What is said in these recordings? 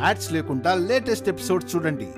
Ads లేకుండా latest episode చూడండి.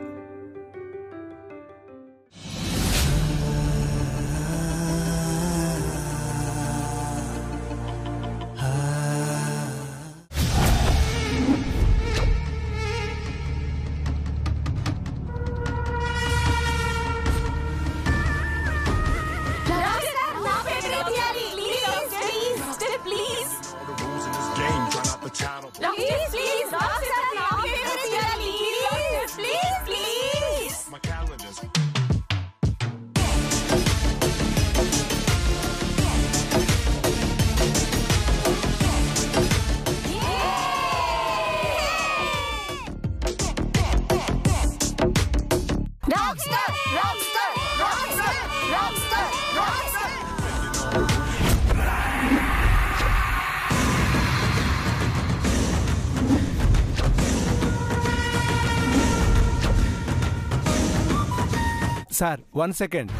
Sir 1 second.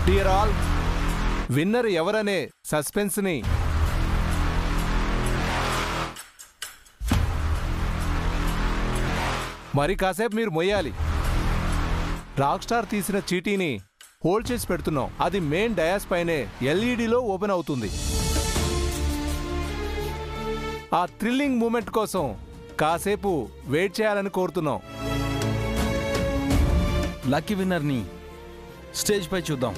Dear all, winner ఎవరనే సస్పెన్స్ ని మరి కాసేపు మీరు మొయ్యాలి. రాక్ స్టార్ తీసిన చీటీని హోల్డ్ చేసి పెడుతున్నాం. అది మెయిన్ డయాస్ పైనే ఎల్ఈడిలో ఓపెన్ అవుతుంది. ఆ థ్రిల్లింగ్ మూమెంట్ కోసం కాసేపు వెయిట్ చేయాలని కోరుతున్నాం. లక్కీ విన్నర్ని స్టేజ్ పై చూద్దాం.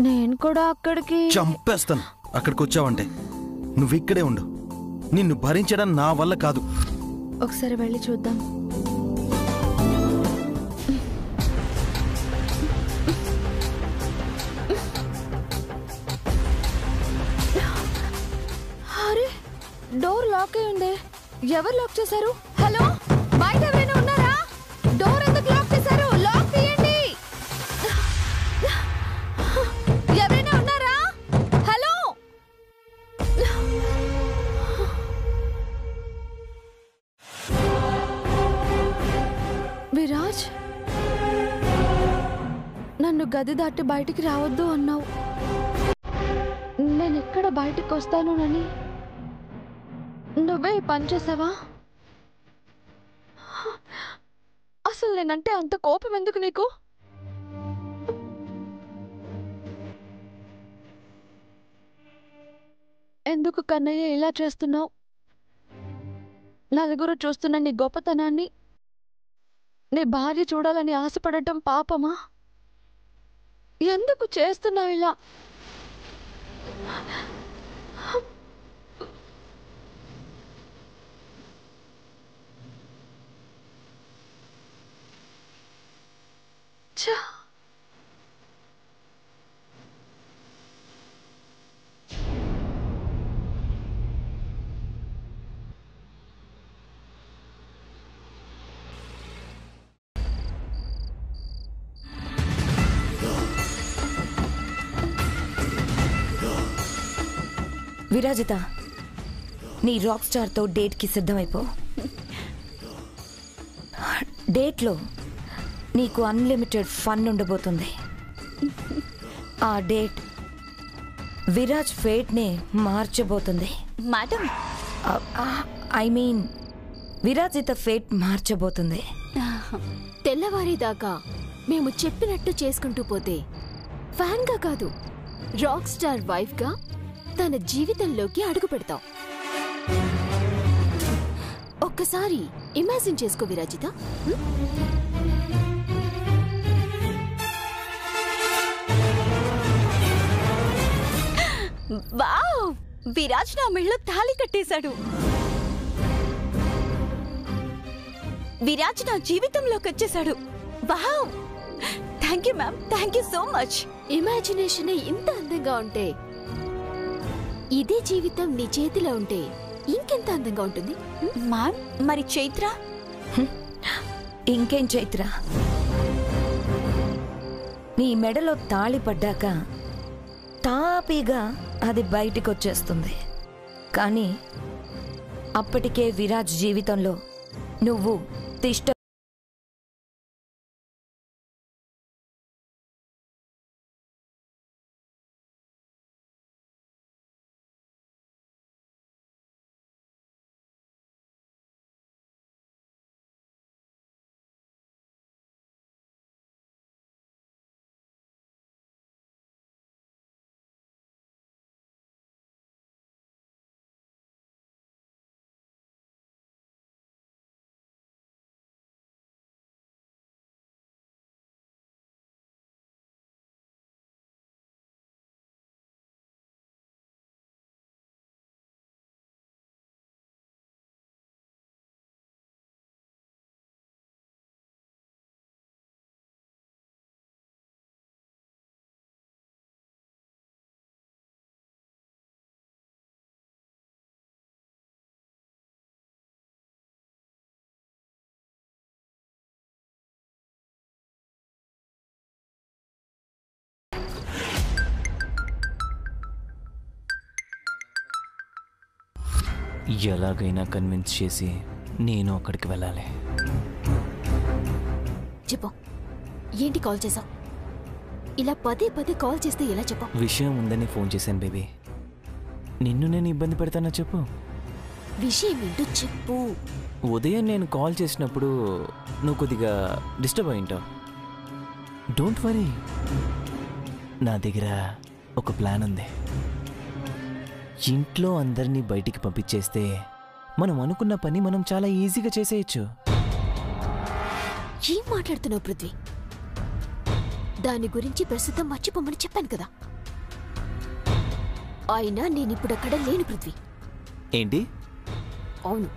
నేను కూడా అక్కడికి చంపేస్తాను. అక్కడికి వచ్చావంటే నువ్వు ఇక్కడే ఉండు. నిన్ను భరించడం నా వల్ల కాదు. ఒకసారి వెళ్ళి చూద్దాం. అరే, డోర్ లాక్ అయి ఉందే. ఎవరు లాక్ చేశారు? హలో, బయట ఎవరైనా ఉన్నారా? డోర్ ఎందుకు లాక్ చేశారు? లాక్ తీయండి. ఎవరైనా ఉన్నారా? హలో. విరాజ్, నన్ను గది దాటి బయటికి రావద్దు అన్నావు. నేను ఎక్కడ బయటికి వస్తానోనని నువ్వే పని చేసావా? అసలు నేనంటే అంత కోపం ఎందుకు నీకు? ఎందుకు కన్నయ్య ఇలా చేస్తున్నావు? నలుగురు చూస్తున్న నీ గొప్పతనాన్ని నీ భార్య చూడాలని ఆశపడటం పాపమా? ఎందుకు చేస్తున్నావు ఇలా? విరాజిత, నీ రాక్ స్టార్తో డేట్కి సిద్ధమైపో. డేట్లో నీకు అన్లిమిటెడ్ ఫన్ ఉండబోతుంది. ఆ డేట్ విరాజ్ ఫేట్నే మార్చబోతుంది. మేడం, ఐ మీన్ విరాజిత ఫేట్ మార్చబోతుంది. తెల్లవారేదాకా మేము చెప్పినట్టు చేసుకుంటూ పోతే ఫ్యాన్గా కాదు, రాక్ స్టార్ వైఫ్గా తన జీవితంలోకి అడుగు పెడతాం. ఒక్కసారి ఇమాజిన్ చేసుకో విరాజిత. వావ్, విరాజ్ నా మెళ్ళో తాళి కట్టేశాడు. విరాజ్ నా జీవితంలోకి వచ్చేశాడు. Wow, thank you ma'am, thank you so much. Imagination ఇంత అందంగా ఉంటే, ఇదే జీవితం నీ చేతిలో ఉంటే ఇంకెంత అందంగా ఉంటుంది. మ్యామ్, మరి చైత్ర? ఇంకేం చైత్ర, నీ మెడలో తాళి పడ్డాక తాపీగా అది బయటికి వచ్చేస్తుంది. కానీ అప్పటికే విరాజ్ జీవితంలో నువ్వు తిష్ట. ఎలాగైనా కన్విన్స్ చేసి నేను అక్కడికి వెళ్ళాలి. చెప్పు, ఏంటి కాల్ చేసావు? ఇలా పదే పదే కాల్ చేస్తే ఎలా చెప్పు? విషయం ఉందని ఫోన్ చేశాను బేబీ. నిన్ను నేను ఇబ్బంది పెడతానా చెప్పు? విషయం ఏంటో చెప్పు. ఉదయం నేను కాల్ చేసినప్పుడు నువ్వు కొద్దిగా డిస్టర్బ్ అయి ఉంటావు. డోంట్ వరీ, నా దగ్గర ఒక ప్లాన్ ఉంది. ఇంట్లో అందరినీ బయటికి పంపించేస్తే మనం అనుకున్న పని మనం చాలా ఈజీగా చేసేయచ్చు. ఏం మాట్లాడుతున్నావు పృథ్వీ? దాని గురించి ప్రస్తుతం మర్చిపోమని చెప్పాను కదా. అయినా నేనిప్పుడు అక్కడ లేను పృథ్వీ. ఏంటి? అవును,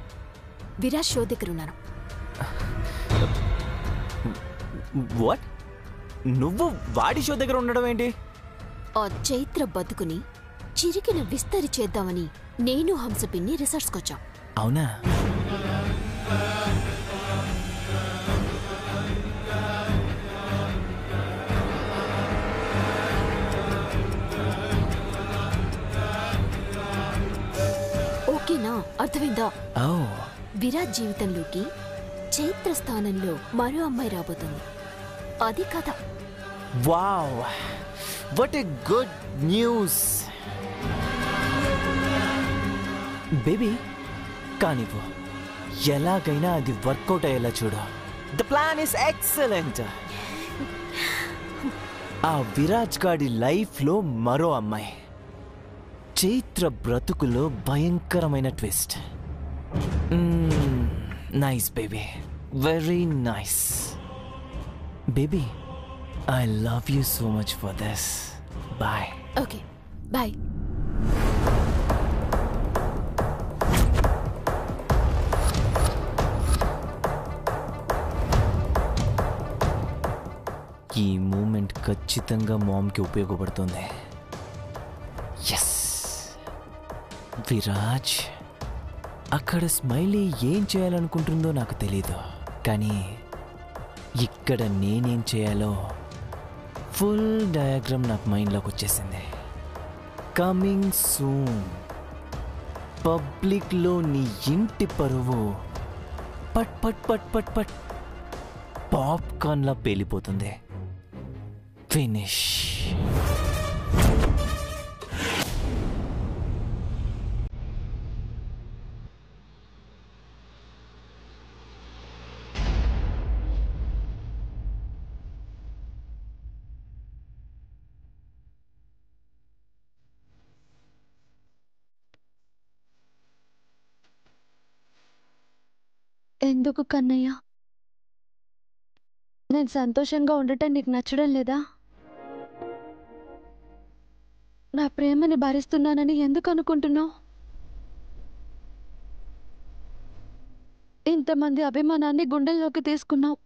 విరాజ్ షో దగ్గర ఉన్నాను. వాట్? నువ్వు వాడి షో దగ్గర ఉండడం ఏంటి? ఆ చైత్ర బతుకుని చిరికిన విస్తరి చేద్దామని నేను హంసపిన్ని రిసార్ట్స్కొచ్చాం. అవునా? ఓకేనా? అర్థమైందా? ఓ, విరాజ్ జీవితంలోకి చైత్ర స్థానంలో మరో అమ్మాయి రాబోతుంది. అది కథ. Wow, what a good news baby. కానివ్వు, ఎలాగైనా అది వర్కౌట్ అయ్యేలా చూడు. The plan is excellent. ఆ విరాజ్ గాడి లైఫ్లో మరో అమ్మాయి, చైత్ర బ్రతుకులో భయంకరమైన twist. Nice baby, very nice baby. I love you so much for this. Bye. Okay, bye. ఈ మూమెంట్ ఖచ్చితంగా మామ్కి ఉపయోగపడుతుంది. ఎస్, విరాజ్ అక్కడ స్మైలీ ఏం చేయాలనుకుంటుందో నాకు తెలీదు, కానీ ఇక్కడ నేనేం చేయాలో ఫుల్ డయాగ్రామ్ నాకు మైండ్లోకి వచ్చేసింది. Coming soon. పబ్లిక్లో నీ ఇంటి పరువు పట్ పట్ పట్ పట్ పట్ పాప్కార్న్లా పేలిపోతుంది. ఫినిష్. ఎందుకు కన్నయ్య? నేను సంతోషంగా ఉండటం నీకు నచ్చడం లేదా? నా ప్రేమని భరిస్తున్నానని ఎందుకు అనుకుంటున్నావు? ఇంతమంది అభిమానాన్ని గుండెల్లోకి తీసుకున్నావు,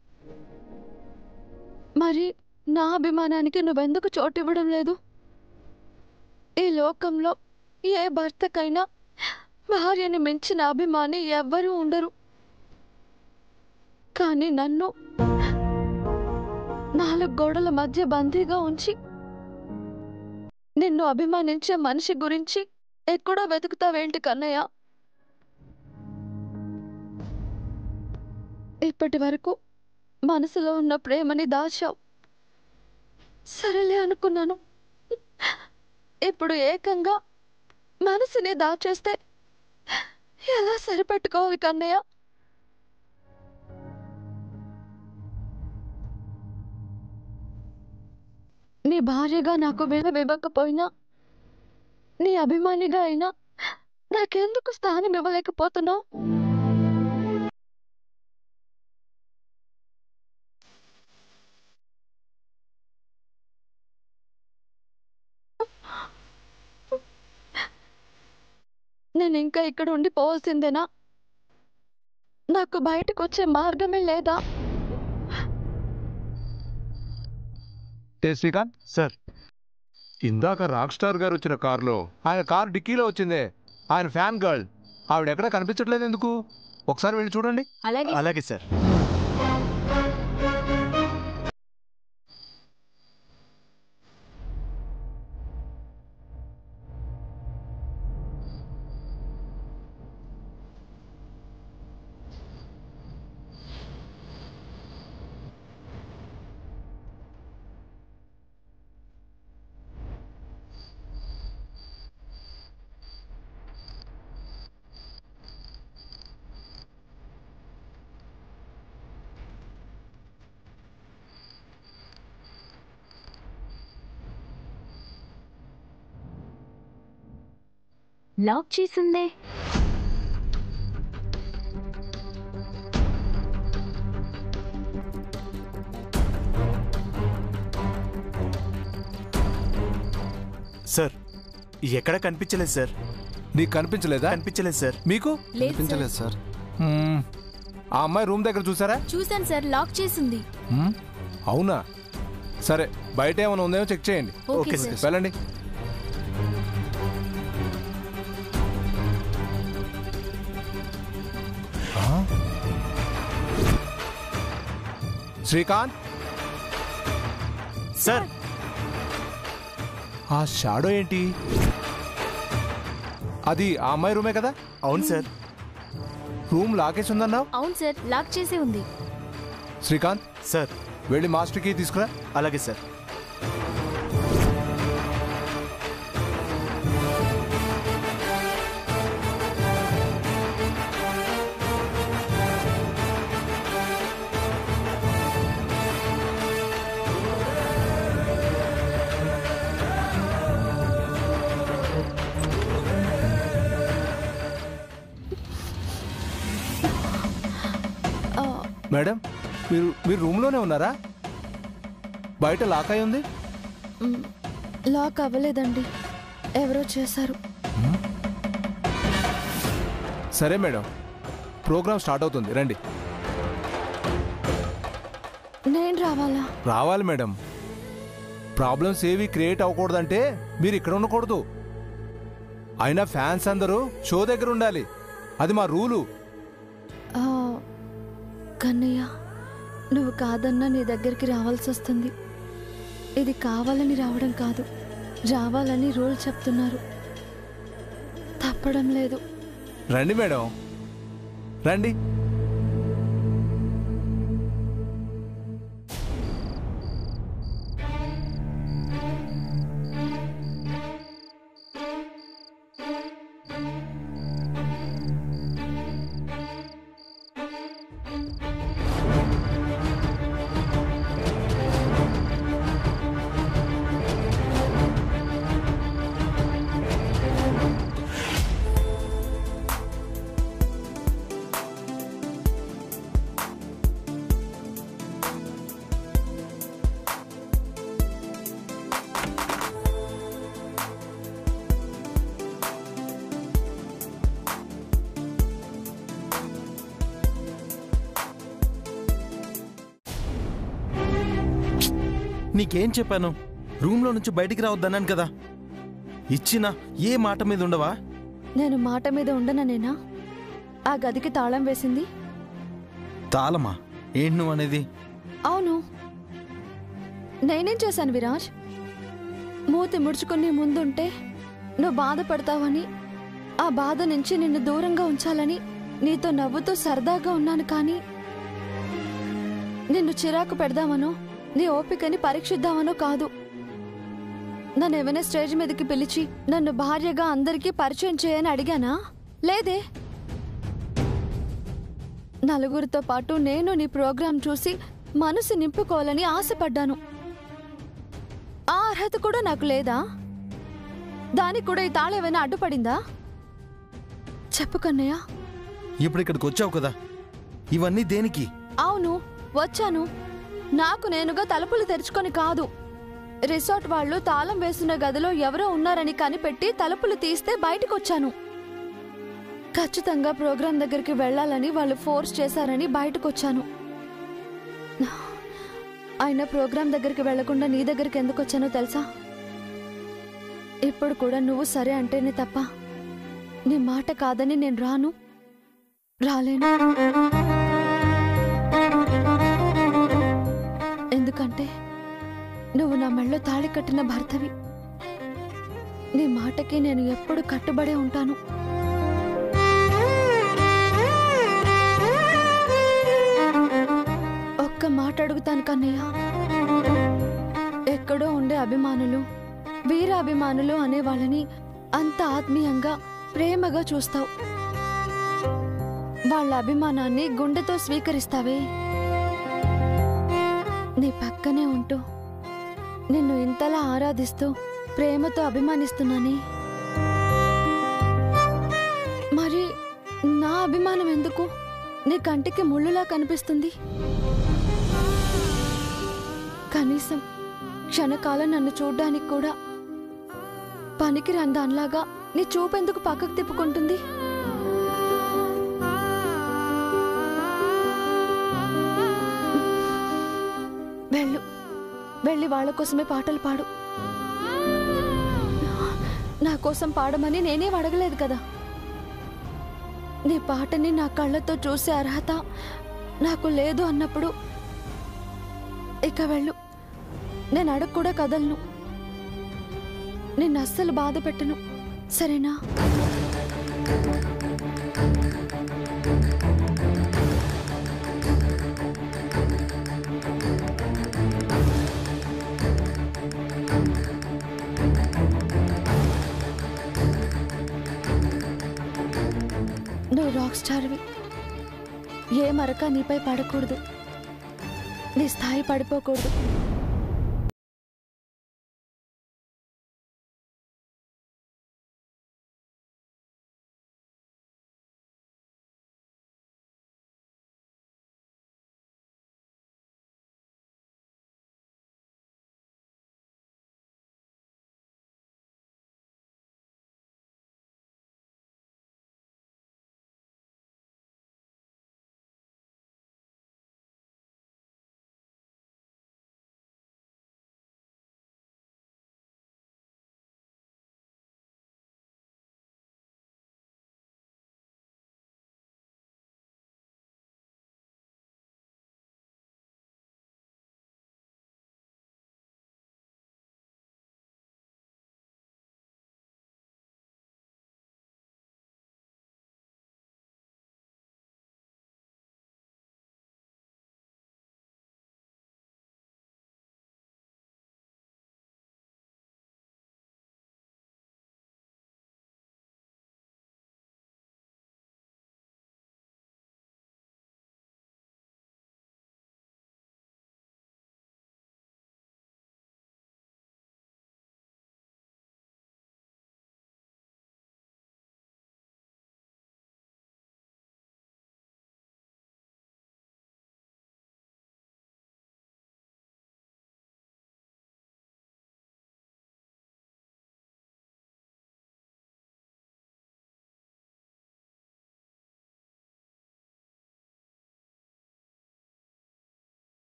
మరి నా అభిమానానికి నువ్వెందుకు చోటు ఇవ్వడం లేదు? ఈ లోకంలో ఏ భర్తకైనా భార్యని మించిన అభిమాని ఎవ్వరూ ఉండరు. కానీ నన్ను 4 గోడల మధ్య బందీగా ఉంచి నిన్ను అభిమానించే మనిషి గురించి ఎక్కడో వెతుకుతావేంటి కన్నయ్య? ఇప్పటి వరకు మనసులో ఉన్న ప్రేమని దాచావు. సరేలే అనుకున్నాను. ఇప్పుడు ఏకంగా మనసుని దాచేస్తే ఎలా సరిపెట్టుకోవాలి కన్నయ్య? నీ భార్యగా నాకు విలువ ఇవ్వకపోయినా, నీ అభిమానిగా అయినా నాకెందుకు స్థానం ఇవ్వలేకపోతున్నావు? నేను ఇంకా ఇక్కడ ఉండిపోవాల్సిందేనా? నాకు బయటకు వచ్చే మార్గమే లేదా? శ్రీకాంత్ సార్. ఇందాక రాక్ స్టార్ గారు వచ్చిన కారులో ఆయన కారు డిక్కీలో వచ్చిందే ఆయన ఫ్యాన్ గర్ల్. ఆవిడ ఎక్కడ కనిపించట్లేదు ఎందుకు? ఒకసారి వెళ్ళి చూడండి. అలాగే సార్. లాక్ చేసిందే. సార్ ఎక్కడ కనిపించలేదు సార్. నీకు కనిపించలేదా? కనిపించలేదు సార్. మీకు కనిపించలేదు సార్. ఆ అమ్మాయి రూమ్ దగ్గర చూసారా? చూసాను సార్, లాక్ చేసింది. అవునా? సరే, బయట ఏమైనా ఉందేమో చెక్ చేయండి. Okay sir. వెళ్ళండి. శ్రీకాంత్ సార్. ఆ షాడో ఏంటి? అది ఆ అమ్మాయి రూమే కదా? అవును సార్. రూమ్ లాకేసి ఉందన్నావు? అవును సార్, లాక్ చేసే ఉంది. శ్రీకాంత్ సార్. వెళ్ళి మాస్టర్ కీ తీసుకురా. అలాగే సార్. మేడం, మీరు రూమ్లోనే ఉన్నారా? బయట లాక్ అయి ఉంది. లాక్ అవ్వలేదండి, ఎవరో చేశారు. సరే మేడం, ప్రోగ్రామ్ స్టార్ట్ అవుతుంది, రండి. నేను రావాలా? రావాలి మేడం. ప్రాబ్లమ్స్ ఏవి క్రియేట్ అవ్వకూడదంటే మీరు ఇక్కడ ఉండకూడదు. అయినా ఫ్యాన్స్ అందరూ షో దగ్గర ఉండాలి, అది మా రూలు. కన్నయ్య, నువ్వు కాదన్నా నీ దగ్గరికి రావాల్సి వస్తుంది. ఇది కావాలని రావడం కాదు, రావాలని రూల్ చెప్తున్నారు. తప్పడం లేదు. రండి మేడం, రండి. నీకేం చెప్పాను? రూమ్లో నుంచి బయటికి రావద్దన్నాను కదా. ఇచ్చిన ఏ మాట మీద ఉండవా? నేను మాట మీద ఉండననేనా ఆ గదికి తాళం వేసింది? తాళమా? ఏంటి నువ్వు అనేది? అవును, నేనేం చేశాను విరాజ్? మూతి ముడుచుకుని ముందుంటే నువ్వు బాధపడతావని, ఆ బాధ నుంచి నిన్ను దూరంగా ఉంచాలని నీతో నవ్వుతూ సరదాగా ఉన్నాను. కానీ నిన్ను చిరాకు పెడదామనో నీ ఓపికని పరీక్షిద్దామనో కాదు. నన్ను ఏమైనా స్టేజ్ మీదకి పిలిచి నన్ను భార్యగా అందరికీ పరిచయం చేయని అడిగానా? లేదే. నలుగురితో పాటు నేను నీ ప్రోగ్రాం చూసి మనసు నింపుకోవాలని ఆశపడ్డాను. ఆ అర్హత కూడా నాకు లేదా? దానికి కూడా ఈ తాళం ఏమైనా అడ్డుపడిందా? చెప్పు కన్నయ్య. ఇప్పుడు ఇక్కడికి వచ్చావు కదా, ఇవన్నీ దేనికి? అవును, వచ్చాను. నాకు నేనుగా తలుపులు తెరుచుకొని కాదు. రిసార్ట్ వాళ్ళు తాళం వేసిన గదిలో ఎవరో ఉన్నారని కనిపెట్టి తలుపులు తీస్తే బయటకొచ్చాను. ఖచ్చితంగా ప్రోగ్రాం దగ్గరికి వెళ్లాలని వాళ్ళు ఫోర్స్ చేశారని బయటకొచ్చాను. అయినా ప్రోగ్రాం దగ్గరికి వెళ్లకుండా నీ దగ్గరికి ఎందుకు వచ్చానో తెలుసా? ఇప్పుడు కూడా నువ్వు సరే అంటేనే తప్ప నీ మాట కాదని నేను రాలేను. ఎందుకంటే నువ్వు నా మెళ్ళో తాళి కట్టిన భర్తవి. నీ మాటకి నేను ఎప్పుడు కట్టుబడే ఉంటాను. ఒక్క మాట అడుగుతాను కన్నయ్య. ఎక్కడో ఉండే అభిమానులు, వీరాభిమానులు అనే వాళ్ళని అంత ఆత్మీయంగా ప్రేమగా చూస్తావు. వాళ్ళ అభిమానాన్ని గుండెతో స్వీకరిస్తావే. నీ పక్కనే ఉంటూ నిన్ను ఇంతలా ఆరాధిస్తూ ప్రేమతో అభిమానిస్తున్నానే, మరి నా అభిమానం ఎందుకు నీ కంటికి ముళ్ళులా కనిపిస్తుంది? కనీసం క్షణకాలం నన్ను చూడ్డానికి కూడా పనికిరాని దానిలాగా నీ చూపెందుకు పక్కకు తిప్పుకుంటుంది? వెళ్ళి వాళ్ళ కోసమే పాటలు పాడు. నా కోసం పాడమని నేనేం అడగలేదు కదా. నీ పాటని నా కళ్ళతో చూసే అర్హత నాకు లేదు అన్నప్పుడు ఇక వెళ్ళు. నేను అడగ కూడా కదలను. నిన్ను అస్సలు బాధ పెట్టను, సరేనా? నువ్వు రాక్ స్టార్వి. ఏ మరక నీపై పడకూడదు, నీ స్థాయి పడిపోకూడదు.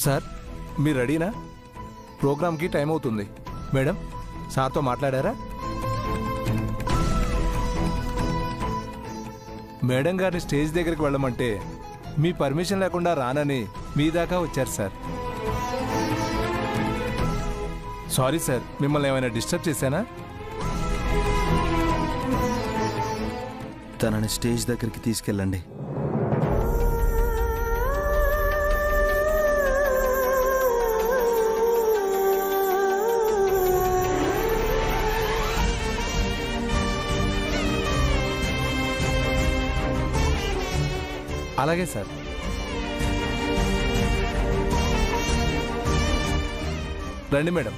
సార్, మీరు రెడీనా? ప్రోగ్రామ్కి టైం అవుతుంది. మేడం, సార్తో మాట్లాడారా? మేడం గారిని స్టేజ్ దగ్గరికి వెళ్ళమంటే మీ పర్మిషన్ లేకుండా రానని మీ దాకా వచ్చారు సార్. సారీ సార్, మిమ్మల్ని ఏమైనా డిస్టర్బ్ చేశానా? తనని స్టేజ్ దగ్గరికి తీసుకెళ్ళండి. అలాగే సార్. రండి మేడం.